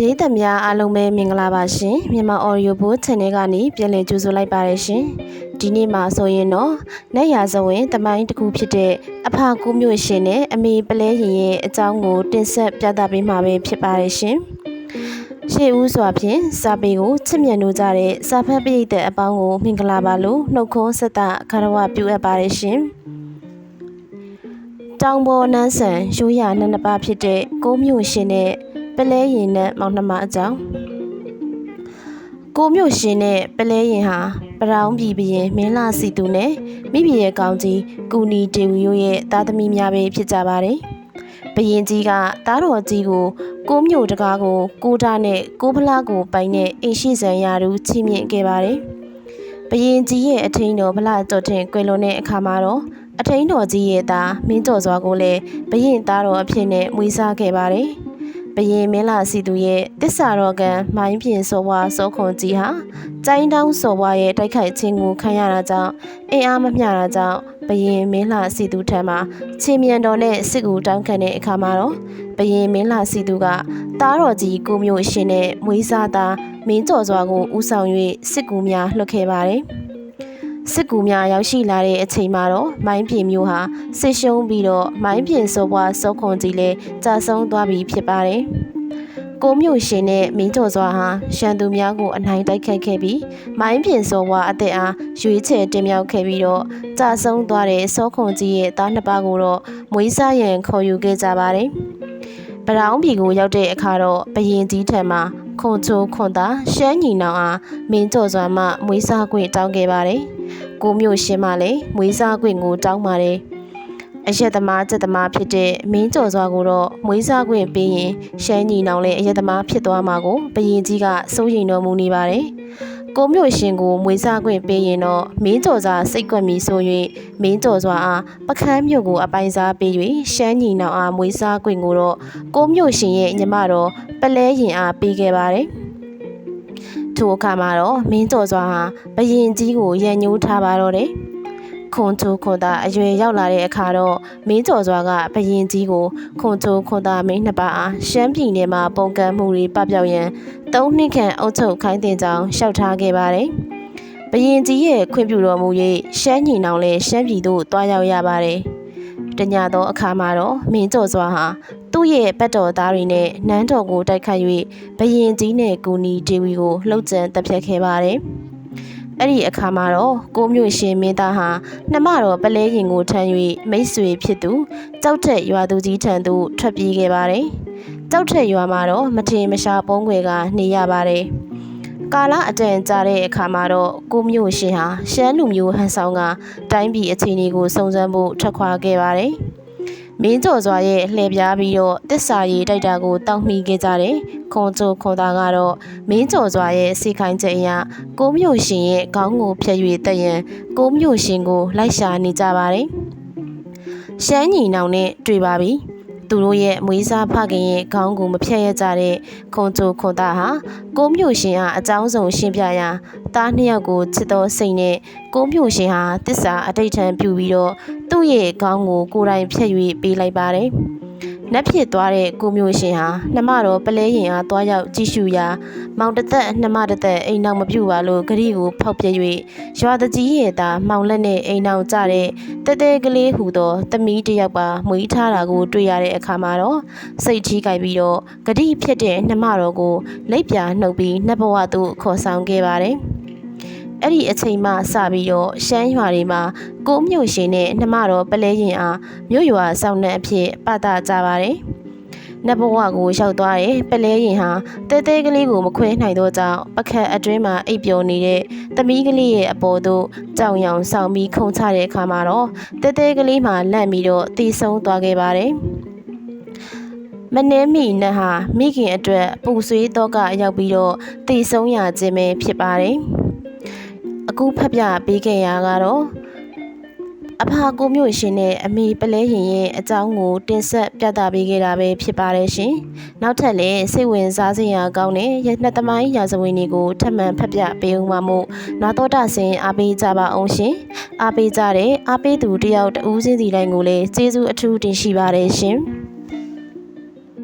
ပြည်သက်များအားလုံးပဲမင်္ဂလာပါရှင်မြန်မာ Audio Book Channel ကနေပြန်လည်ကြိုဆိုလိုက်ပါတယ်ရှင်ဒီနေ့မှာဆိုရင်တော့လက်ရာဇဝင်တမိုင်းတစ်ခုဖြစ်တဲ့အဖကူမျိုးရှင်နဲ့အမေပလဲရင်ရဲ့အကြောင်းကိုတင်ဆက်ပြသပေးမှာပဲဖြစ်ပါတယ်ရှင်ရှေ့ဦးစွာဖြင့်စာပေကိုချစ်မြတ်နိုးကြတဲ့စာဖတ်ပရိသတ်အပေါင်းကိုမင်္ဂလာပါလို့နှုတ်ခွန်းဆက်တာခါရဝပြုအပ်ပါတယ်ရှင်တောင်ပေါ်နန်းဆန်ရိုးရာနှစ်ပါးဖြစ်တဲ့ကိုမျိုးရှင်နဲ့ပလဲရင်နဲ့မောင်နှမအကြောင်းကိုမျိုးရှင်နဲ့ပလဲရင်ဟာပရောင်းပြည်ဘရင်မင်းလာစီသူနဲ့မိဘရဲ့ကောင်းကြီးကူနီဒေဝီတို့ရဲ့သားသမီးများပဲဖြစ်ကြပါတယ်ဘရင်ကြီးကသားတော်ကြီးကိုမျိုးတကားကိုကိုတာနဲ့ကိုဖလားကိုပိုင်တဲ့အိမ်ရှိစံရာသူချီးမြှင့်ခဲ့ပါတယ်ဘရင်ကြီးရဲ့အထင်းတော်ဖလားတော်ထင်ကွယ်လွန်တဲ့အခါမှာတော့အထင်းတော်ကြီးရဲ့သားမင်းတော်စွာကိုလည်းဘရင်သားတော်အဖြစ်နဲ့မွေးစားခဲ့ပါတယ်ဘရင်မင်းလာစီသူရဲ့တစ္ဆာတော်ကံမိုင်းပြင်စောဝါစောခွန်ကြီးဟာကျိုင်းတောင်းစောဝါရဲ့တိုက်ခိုက်ခြင်းကိုခံရတာကြောင့်အင်အားမမျှတာကြောင့်ဘရင်မင်းလာစီသူထံမှာချင်းမြန်တော်နဲ့စစ်ကူတောင်းခံတဲ့အခါမှာတော့ဘရင်မင်းလာစီသူကသားတော်ကြီးကိုမျိုးရှင်နဲ့မွေးစားသားမင်းကျော်စွာကိုဦးဆောင်၍စစ်ကူများလွှတ်ခဲ့ပါတယ်စစ်ကူများရောက်ရှိလာတဲ့အချိန်မှာတော့မိုင်းပြင်မျိုးဟာစစ်ရှုံးပြီးတော့မိုင်းပြင်စောပွားစောခွန်ကြီးလည်းကြာဆုံးသွားပြီဖြစ်ပါတယ်။ကိုမျိုးရှင်နဲ့မင်းကျော်စွာဟာရှမ်းသူများကိုအနိုင်တိုက်ခတ်ခဲ့ပြီးမိုင်းပြင်စောပွားအသက်အားရွေးချယ်တင်မြှောက်ခဲ့ပြီးတော့ကြာဆုံးသွားတဲ့စောခွန်ကြီးရဲ့သားနှစ်ပါးကိုတော့မွေးစားရန်ခေါ်ယူခဲ့ကြပါတယ်။ပရောင်းပြည်ကိုရောက်တဲ့အခါတော့ဘရင်ကြီးထံမှာခွန်ချိုခွန်သားရှမ်းညီနောင်အားမင်းကျော်စွာမှမွေးစားခွင့်တောင်းခဲ့ပါတယ်။ကိုမျိုးရှင်မှလည်းမွေးစားခွင့်ကိုတောင်းပါတယ်။အရက်သမားစက်သမားဖြစ်တဲ့မင်းကျော်စွာကိုတော့မွေးစားခွင့်ပေးရင်ရှမ်းညီနောင်လည်းအရက်သမားဖြစ်သွားမှာကိုဘရင်ကြီးကစိုးရိမ်တော်မူနေပါတယ်။ကိုမျိုးရှင်ကိုမွေးစားခွင့်ပေးရင်တော့မင်းကျော်စွာစိတ်ကွက်မီဆို၍မင်းကျော်စွာအားပခန်းမြို့ကိုအပိုင်စားပေး၍ရှမ်းညီနောင်အားမွေးစားခွင့်ကိုတော့ကိုမျိုးရှင်ရဲ့ညီမတော်ပလဲရင်အားပေးခဲ့ပါတယ်။ထိုအခါမှာတော့မင်းကျော်စွာဟာဘရင်ကြီးကိုရန်ညှိုးထားပါတော့တယ်။ခွန်ချိုခွန်သားအရွယ်ရောက်လာတဲ့အခါတော့မင်းကျော်စွာကဘရင်ကြီးကိုခွန်ချိုခွန်သားမင်းနှစ်ပါးအားရှမ်းပြည်နယ်မှာပုံကံမှုတွေပပျောက်ရန်3 နှစ်ခန့်အုပ်ချုပ်ခိုင်းတင်ကြောင်းလျှောက်ထားခဲ့ပါတယ်။ဘရင်ကြီးရဲ့ခွင့်ပြုတော်မူ၍ရှမ်းညီနောင်လည်းရှမ်းပြည်သို့တွားရောက်ရပါတယ်။တညသောအခါမှာတော့မင်းကျော်စွာဟာသူ့ရဲ့ပတ်တော်သားတွေနဲ့နန်းတော်ကိုတိုက်ခတ်၍ဘရင်ကြီးနဲ့ကူနီဒေဝီကိုလှုပ်ကြံတပ်ဖြတ်ခဲ့ပါတယ်။အဲ့ဒီအခါမှာတော့ကိုမျိုးရှင်မင်းသားဟာနှမတော်ပလဲရင်ကိုထမ်း၍မိတ်ဆွေဖြစ်သူကြောက်ထက်ရွာသူကြီးထံသို့ထွက်ပြေးခဲ့ပါတယ်။ကြောက်ထက်ရွာမှာတော့မထင်မရှားပုံးွယ်ကနေရပါတယ်။ကာလအတန်ကြာတဲ့အခါမှာတော့ကိုမျိုးရှင်ဟာရှမ်းလူမျိုးဟန်ဆောင်ကတိုင်းပြည်အခြေအနေကိုစုံစမ်းဖို့ထွက်ခွာခဲ့ပါတယ်။မင်းကျော်စွာရဲ့လှည့်ပြားပြီးတော့တစ္ဆာရည်တိုက်တာကိုတောက်မိခဲ့ကြတယ်။ခွန်ချိုခွန်သားကတော့မင်းကျော်စွာရဲ့စီခိုင်းချက်အရကိုမျိုးရှင်ရဲ့ခေါင်းကိုဖြတ်၍တက်ရန်ကိုမျိုးရှင်ကိုလိုက်ရှာနေကြပါတယ်။ရှမ်းညီနောင်နဲ့တွေ့ပါပြီ။သူတို့ရဲ့မွေးစားဖခင်ရဲ့ခေါင်းကိုမဖြတ်ရကြတဲ့ခွန်ချိုခွန်သားဟာကိုမျိုးရှင်ဟာအကြောင်းဆုံးရှင်းပြရာသားနှစ်ယောက်ကိုချစ်တော်စိတ်နဲ့ကိုမျိုးရှင်ဟာတစ္ဆာအတိတ်ထံပြုပြီးတော့သူ့ရဲ့ခေါင်းကိုကိုယ်တိုင်ဖြတ်၍ပေးလိုက်ပါတယ်။နက်ဖြစ်သွားတဲ့ကိုမျိုးရှင်ဟာနှမတော်ပလဲရင်အားတွားရောက်ကြည့်ရှုရာမောင်တသက်နှမတသက်အိမ်နောက်မပြုတ်ပါလို့ဂရီကိုဖောက်ပြ၍ရွာတကြီးရဲ့သားမောင်လက်နဲ့အိမ်နောက်ကျတဲ့တဲတဲကလေးဟူသောသမီးတစ်ယောက်ပါမွေးထားတာကိုတွေ့ရတဲ့အခါမှာတော့စိတ်ကြီးကြိုက်ပြီးတော့ဂရီဖြစ်တဲ့နှမတော်ကိုလက်ပြနှုတ်ပြီးနှက်ဘဝသို့ခေါ်ဆောင်ခဲ့ပါတယ်။အဲ့ဒီအချိန်မှစပြီးတော့ရှမ်းရွာတွေမှာကိုမျိုးရှင်နဲ့နှမတော်ပလဲရင်အားမြို့ရွာဆောင်နှံအဖြစ်ပသကြပါတယ်။နတ်ဘဝကိုရောက်သွားတဲ့ပလဲရင်ဟာတဲတဲကလေးကိုမခွဲနိုင်တော့ကြောင့်ပခတ်အတွင်းမှာအိပ်ပျော်နေတဲ့သမီးကလေးရဲ့အပေါ်သို့ကြောင်ရောင်ဆောင်ပြီးခုန်ချတဲ့အခါမှာတော့တဲတဲကလေးမှလန့်ပြီးတော့တီးဆုံးသွားခဲ့ပါတယ်။မနှဲမိနတ်ဟာမိခင်အတွက်ပူဆွေးတော့ကရောက်ပြီးတော့တီးဆုံးရခြင်းပဲဖြစ်ပါတယ်။အခုဖတ်ပြပေးခဲ့ရကတော့အဖကိုမျိုးရှင်နဲ့အမေပလဲရင်ရဲ့အကြောင်းကိုတင်ဆက်ပြသပေးခဲ့တာပဲဖြစ်ပါတယ်ရှင်။နောက်ထပ်လည်းစိတ်ဝင်စားစရာကောင်းတဲ့နှစ်သမိုင်းရာဇဝင်တွေကိုထပ်မံဖတ်ပြပေးဦးမှာမို့နာတော်တာဆင်အားပေးကြပါအောင်ရှင်။အားပေးကြတဲ့အားပေးသူတယောက်တဦးချင်းစီတိုင်းကိုလည်းကျေးဇူးအထူးတင်ရှိပါတယ်ရှင်။